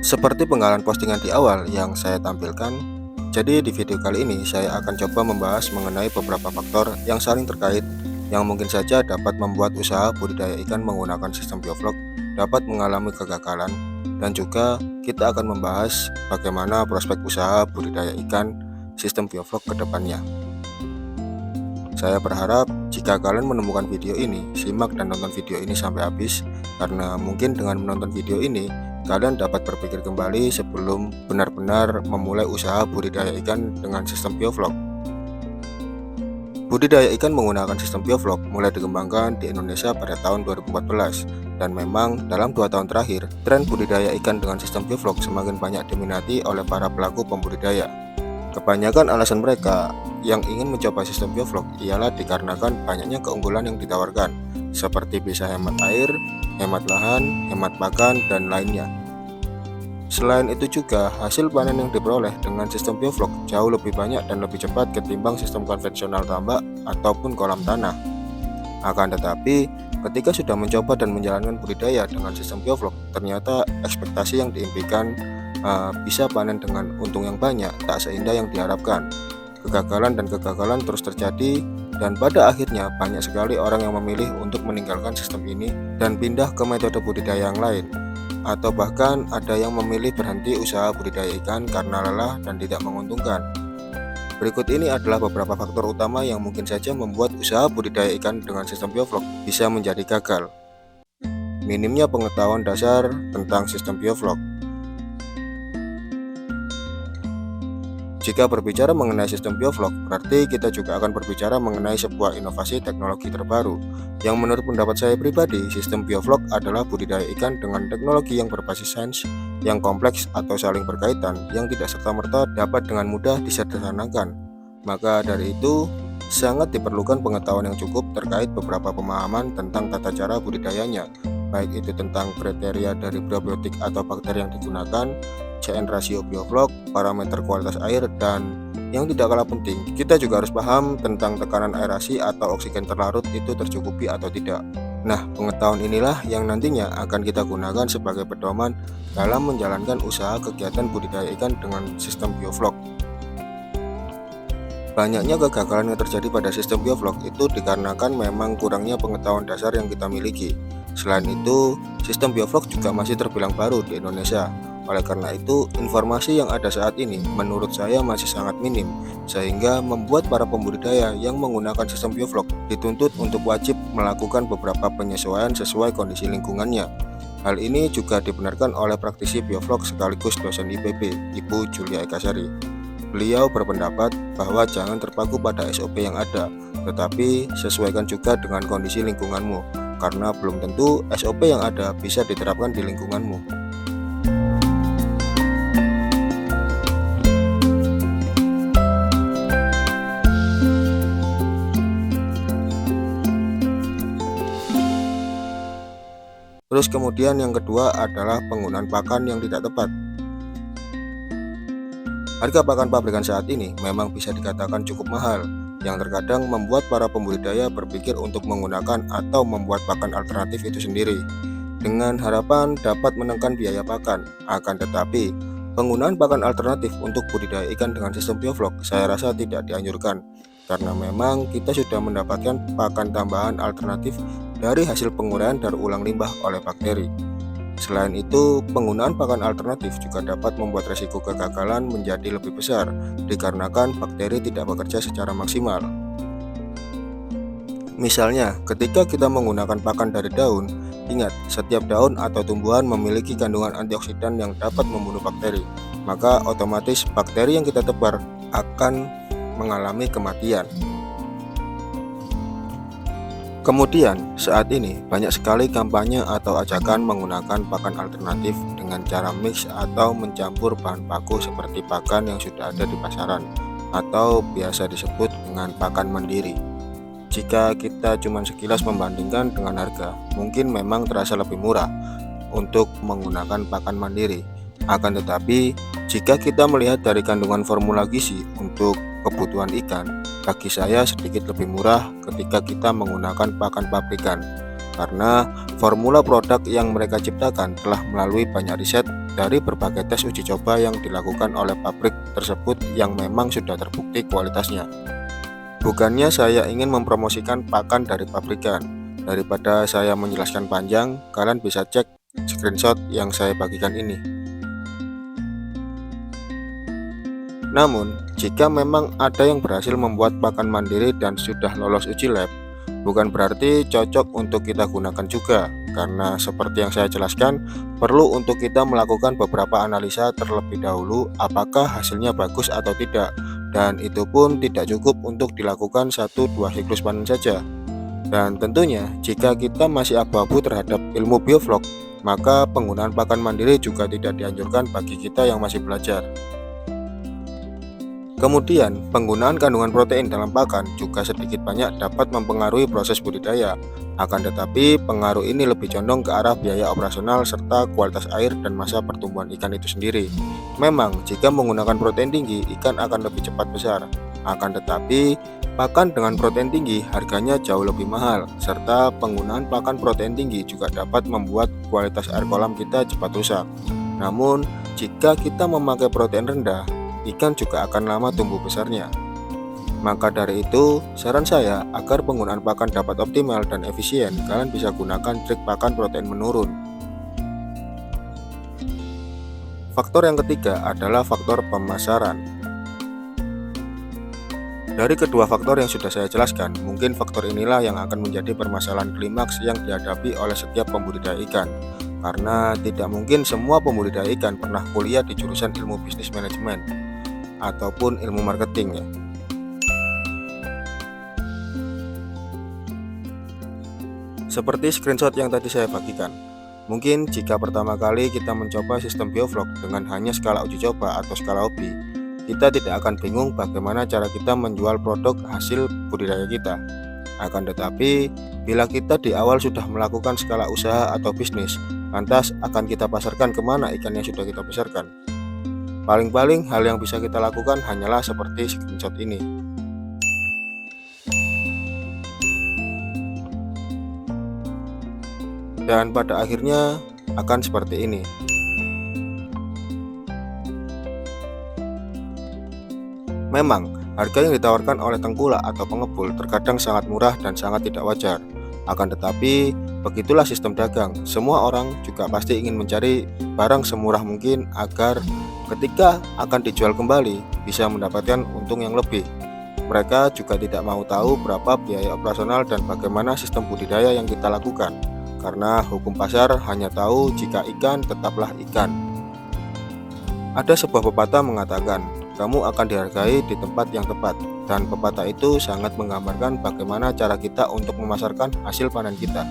Seperti penggalan postingan di awal yang saya tampilkan, jadi di video kali ini saya akan coba membahas mengenai beberapa faktor yang saling terkait yang mungkin saja dapat membuat usaha budidaya ikan menggunakan sistem bioflok dapat mengalami kegagalan, dan juga kita akan membahas bagaimana prospek usaha budidaya ikan sistem bioflok ke depannya. Saya berharap jika kalian menemukan video ini, simak dan nonton video ini sampai habis, karena mungkin dengan menonton video ini kalian dapat berpikir kembali sebelum benar-benar memulai usaha budidaya ikan dengan sistem bioflok. Budidaya ikan menggunakan sistem bioflok mulai dikembangkan di Indonesia pada tahun 2014, dan memang dalam 2 tahun terakhir tren budidaya ikan dengan sistem bioflok semakin banyak diminati oleh para pelaku pembudidaya. Kebanyakan alasan mereka yang ingin mencoba sistem bioflok ialah dikarenakan banyaknya keunggulan yang ditawarkan, seperti bisa hemat air, hemat lahan, hemat pakan, dan lainnya. Selain itu juga, hasil panen yang diperoleh dengan sistem bioflok jauh lebih banyak dan lebih cepat ketimbang sistem konvensional tambak ataupun kolam tanah. Akan tetapi, ketika sudah mencoba dan menjalankan budidaya dengan sistem bioflok, ternyata ekspektasi yang diimpikan bisa panen dengan untung yang banyak tak seindah yang diharapkan. Kegagalan dan kegagalan terus terjadi, dan pada akhirnya banyak sekali orang yang memilih untuk meninggalkan sistem ini dan pindah ke metode budidaya yang lain, atau bahkan ada yang memilih berhenti usaha budidaya ikan karena lelah dan tidak menguntungkan. Berikut ini adalah beberapa faktor utama yang mungkin saja membuat usaha budidaya ikan dengan sistem bioflok bisa menjadi gagal. Minimnya pengetahuan dasar tentang sistem bioflok. Jika berbicara mengenai sistem bioflok, berarti kita juga akan berbicara mengenai sebuah inovasi teknologi terbaru, yang menurut pendapat saya pribadi, sistem bioflok adalah budidaya ikan dengan teknologi yang berbasis sains, yang kompleks atau saling berkaitan, yang tidak serta-merta dapat dengan mudah disederhanakan. Maka dari itu, sangat diperlukan pengetahuan yang cukup terkait beberapa pemahaman tentang tata cara budidayanya, baik itu tentang kriteria dari probiotik atau bakteri yang digunakan, CN rasio bioflok, parameter kualitas air, dan yang tidak kalah penting, kita juga harus paham tentang tekanan aerasi atau oksigen terlarut itu tercukupi atau tidak. Nah, pengetahuan inilah yang nantinya akan kita gunakan sebagai pedoman dalam menjalankan usaha kegiatan budidaya ikan dengan sistem bioflok. Banyaknya kegagalan yang terjadi pada sistem bioflok itu dikarenakan memang kurangnya pengetahuan dasar yang kita miliki. Selain itu, sistem bioflok juga masih terbilang baru di Indonesia. Oleh karena itu, informasi yang ada saat ini menurut saya masih sangat minim, sehingga membuat para pembudidaya yang menggunakan sistem bioflok dituntut untuk wajib melakukan beberapa penyesuaian sesuai kondisi lingkungannya. Hal ini juga dibenarkan oleh praktisi bioflok sekaligus dosen IPB, Ibu Julia Ekasari. Beliau berpendapat bahwa jangan terpaku pada SOP yang ada, tetapi sesuaikan juga dengan kondisi lingkunganmu, karena belum tentu SOP yang ada bisa diterapkan di lingkunganmu. Terus kemudian yang kedua adalah penggunaan pakan yang tidak tepat. Harga pakan pabrikan saat ini memang bisa dikatakan cukup mahal, yang terkadang membuat para pembudidaya berpikir untuk menggunakan atau membuat pakan alternatif itu sendiri, dengan harapan dapat menekan biaya pakan. Akan tetapi, penggunaan pakan alternatif untuk budidaya ikan dengan sistem bioflok saya rasa tidak dianjurkan, karena memang kita sudah mendapatkan pakan tambahan alternatif dari hasil penguraian daur ulang limbah oleh bakteri. Selain itu, penggunaan pakan alternatif juga dapat membuat resiko kegagalan menjadi lebih besar, dikarenakan bakteri tidak bekerja secara maksimal. Misalnya, ketika kita menggunakan pakan dari daun, ingat, setiap daun atau tumbuhan memiliki kandungan antioksidan yang dapat membunuh bakteri, maka otomatis bakteri yang kita tebar akan mengalami kematian. Kemudian, saat ini banyak sekali kampanye atau ajakan menggunakan pakan alternatif dengan cara mix atau mencampur bahan baku seperti pakan yang sudah ada di pasaran, atau biasa disebut dengan pakan mandiri. Jika kita cuma sekilas membandingkan dengan harga, mungkin memang terasa lebih murah untuk menggunakan pakan mandiri. Akan tetapi, jika kita melihat dari kandungan formula gizi untuk kebutuhan ikan, bagi saya sedikit lebih murah ketika kita menggunakan pakan pabrikan, karena formula produk yang mereka ciptakan telah melalui banyak riset dari berbagai tes uji coba yang dilakukan oleh pabrik tersebut yang memang sudah terbukti kualitasnya. Bukannya saya ingin mempromosikan pakan dari pabrikan. Daripada saya menjelaskan panjang, kalian bisa cek screenshot yang saya bagikan ini. Namun, jika memang ada yang berhasil membuat pakan mandiri dan sudah lolos uji lab, bukan berarti cocok untuk kita gunakan juga, karena seperti yang saya jelaskan, perlu untuk kita melakukan beberapa analisa terlebih dahulu apakah hasilnya bagus atau tidak, dan itu pun tidak cukup untuk dilakukan 1-2 siklus panen saja. Dan tentunya, jika kita masih abu-abu terhadap ilmu bioflok, maka penggunaan pakan mandiri juga tidak dianjurkan bagi kita yang masih belajar. Kemudian, penggunaan kandungan protein dalam pakan juga sedikit banyak dapat mempengaruhi proses budidaya. Akan tetapi, pengaruh ini lebih condong ke arah biaya operasional serta kualitas air dan masa pertumbuhan ikan itu sendiri. Memang, jika menggunakan protein tinggi, ikan akan lebih cepat besar. Akan tetapi, pakan dengan protein tinggi harganya jauh lebih mahal, serta penggunaan pakan protein tinggi juga dapat membuat kualitas air kolam kita cepat rusak. Namun, jika kita memakai protein rendah, ikan juga akan lama tumbuh besarnya. Maka dari itu, saran saya agar penggunaan pakan dapat optimal dan efisien, kalian bisa gunakan trik pakan protein menurun. Faktor yang ketiga adalah faktor pemasaran. Dari kedua faktor yang sudah saya jelaskan, mungkin faktor inilah yang akan menjadi permasalahan klimaks yang dihadapi oleh setiap pembudidaya ikan. Karena tidak mungkin semua pembudidaya ikan pernah kuliah di jurusan ilmu bisnis manajemen ataupun ilmu marketing ya. Seperti screenshot yang tadi saya bagikan, mungkin jika pertama kali kita mencoba sistem bioflok dengan hanya skala uji coba atau skala hobi, kita tidak akan bingung bagaimana cara kita menjual produk hasil budidaya kita. Akan tetapi, bila kita di awal sudah melakukan skala usaha atau bisnis, lantas akan kita pasarkan kemana ikan yang sudah kita besarkan? Paling-paling hal yang bisa kita lakukan hanyalah seperti screenshot ini. Dan pada akhirnya akan seperti ini. Memang, harga yang ditawarkan oleh tengkulak atau pengepul terkadang sangat murah dan sangat tidak wajar. Akan tetapi, begitulah sistem dagang. Semua orang juga pasti ingin mencari barang semurah mungkin agar ketika akan dijual kembali bisa mendapatkan untung yang lebih. Mereka juga tidak mau tahu berapa biaya operasional dan bagaimana sistem budidaya yang kita lakukan, karena hukum pasar hanya tahu jika ikan tetaplah ikan. Ada sebuah pepatah mengatakan, kamu akan dihargai di tempat yang tepat, dan pepatah itu sangat menggambarkan bagaimana cara kita untuk memasarkan hasil panen kita.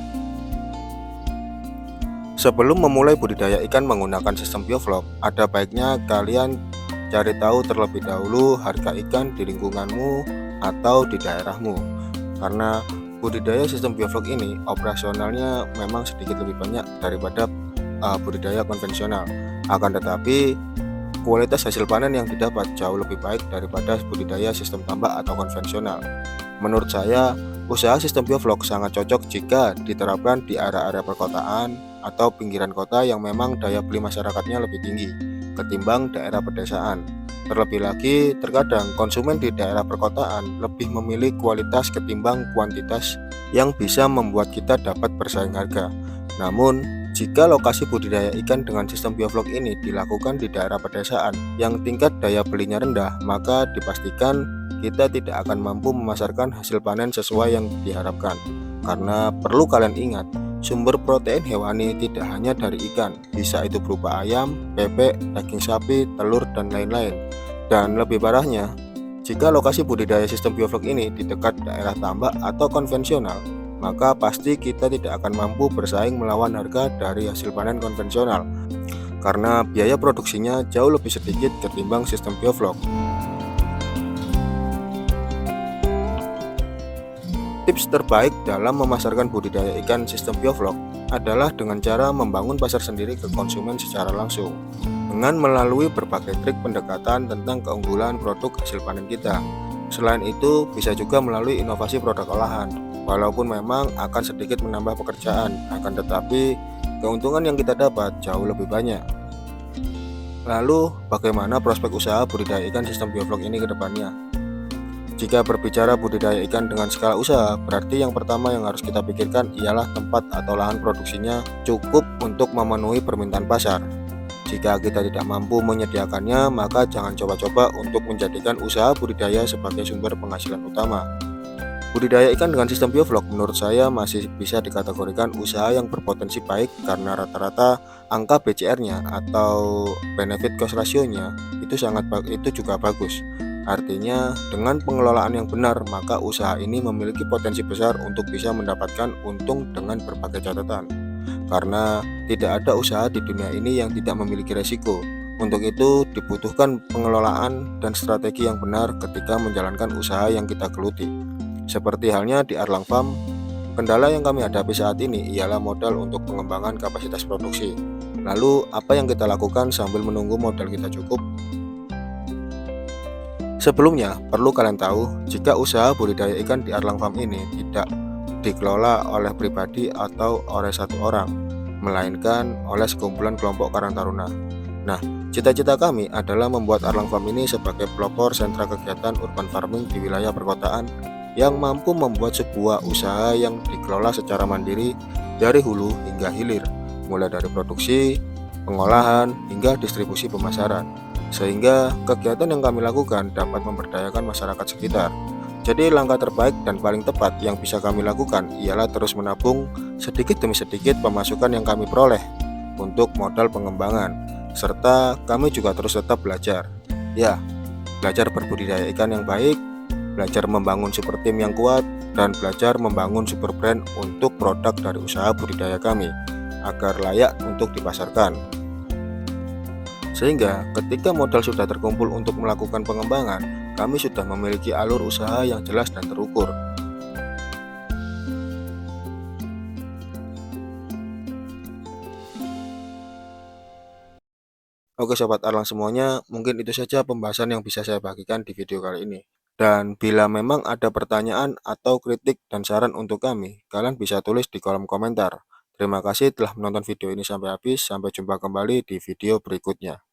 Sebelum memulai budidaya ikan menggunakan sistem bioflok, ada baiknya kalian cari tahu terlebih dahulu harga ikan di lingkunganmu atau di daerahmu. Karena budidaya sistem bioflok ini operasionalnya memang sedikit lebih banyak daripada budidaya konvensional. Akan tetapi, kualitas hasil panen yang didapat jauh lebih baik daripada budidaya sistem tambak atau konvensional. Menurut saya, usaha sistem bioflok sangat cocok jika diterapkan di area-area perkotaan atau pinggiran kota yang memang daya beli masyarakatnya lebih tinggi ketimbang daerah pedesaan. Terlebih lagi, terkadang konsumen di daerah perkotaan lebih memilih kualitas ketimbang kuantitas yang bisa membuat kita dapat bersaing harga. Namun, jika lokasi budidaya ikan dengan sistem bioflok ini dilakukan di daerah pedesaan yang tingkat daya belinya rendah, maka dipastikan kita tidak akan mampu memasarkan hasil panen sesuai yang diharapkan. Karena perlu kalian ingat, sumber protein hewani tidak hanya dari ikan, bisa itu berupa ayam, bebek, daging sapi, telur, dan lain-lain. Dan lebih parahnya, jika lokasi budidaya sistem bioflok ini di dekat daerah tambak atau konvensional, maka pasti kita tidak akan mampu bersaing melawan harga dari hasil panen konvensional, karena biaya produksinya jauh lebih sedikit ketimbang sistem bioflok. Tips terbaik dalam memasarkan budidaya ikan sistem bioflok adalah dengan cara membangun pasar sendiri ke konsumen secara langsung, dengan melalui berbagai trik pendekatan tentang keunggulan produk hasil panen kita. Selain itu, bisa juga melalui inovasi produk olahan. Walaupun memang akan sedikit menambah pekerjaan, akan tetapi keuntungan yang kita dapat jauh lebih banyak. Lalu, bagaimana prospek usaha budidaya ikan sistem bioflok ini ke depannya? Jika berbicara budidaya ikan dengan skala usaha, berarti yang pertama yang harus kita pikirkan ialah tempat atau lahan produksinya cukup untuk memenuhi permintaan pasar. Jika kita tidak mampu menyediakannya, maka jangan coba-coba untuk menjadikan usaha budidaya sebagai sumber penghasilan utama. Budidaya ikan dengan sistem bioflok menurut saya masih bisa dikategorikan usaha yang berpotensi baik karena rata-rata angka BCR-nya atau benefit cost ratio-nya itu juga bagus. Artinya, dengan pengelolaan yang benar, maka usaha ini memiliki potensi besar untuk bisa mendapatkan untung dengan berbagai catatan. Karena tidak ada usaha di dunia ini yang tidak memiliki resiko. Untuk itu, dibutuhkan pengelolaan dan strategi yang benar ketika menjalankan usaha yang kita geluti. Seperti halnya di Arlang Farm, kendala yang kami hadapi saat ini ialah modal untuk pengembangan kapasitas produksi. Lalu, apa yang kita lakukan sambil menunggu modal kita cukup? Sebelumnya, perlu kalian tahu, jika usaha budidaya ikan di Arlang Farm ini tidak dikelola oleh pribadi atau oleh satu orang, melainkan oleh sekumpulan kelompok Karang Taruna. Nah, cita-cita kami adalah membuat Arlang Farm ini sebagai pelopor sentra kegiatan urban farming di wilayah perkotaan yang mampu membuat sebuah usaha yang dikelola secara mandiri dari hulu hingga hilir, mulai dari produksi, pengolahan, hingga distribusi pemasaran, sehingga kegiatan yang kami lakukan dapat memberdayakan masyarakat sekitar. Jadi langkah terbaik dan paling tepat yang bisa kami lakukan ialah terus menabung sedikit demi sedikit pemasukan yang kami peroleh untuk modal pengembangan, serta kami juga terus tetap belajar. Ya, belajar berbudidaya ikan yang baik, belajar membangun super tim yang kuat, dan belajar membangun super brand untuk produk dari usaha budidaya kami agar layak untuk dipasarkan. Sehingga ketika modal sudah terkumpul untuk melakukan pengembangan, kami sudah memiliki alur usaha yang jelas dan terukur. Oke Sobat Arlang semuanya, mungkin itu saja pembahasan yang bisa saya bagikan di video kali ini. Dan bila memang ada pertanyaan atau kritik dan saran untuk kami, kalian bisa tulis di kolom komentar. Terima kasih telah menonton video ini sampai habis. Sampai jumpa kembali di video berikutnya.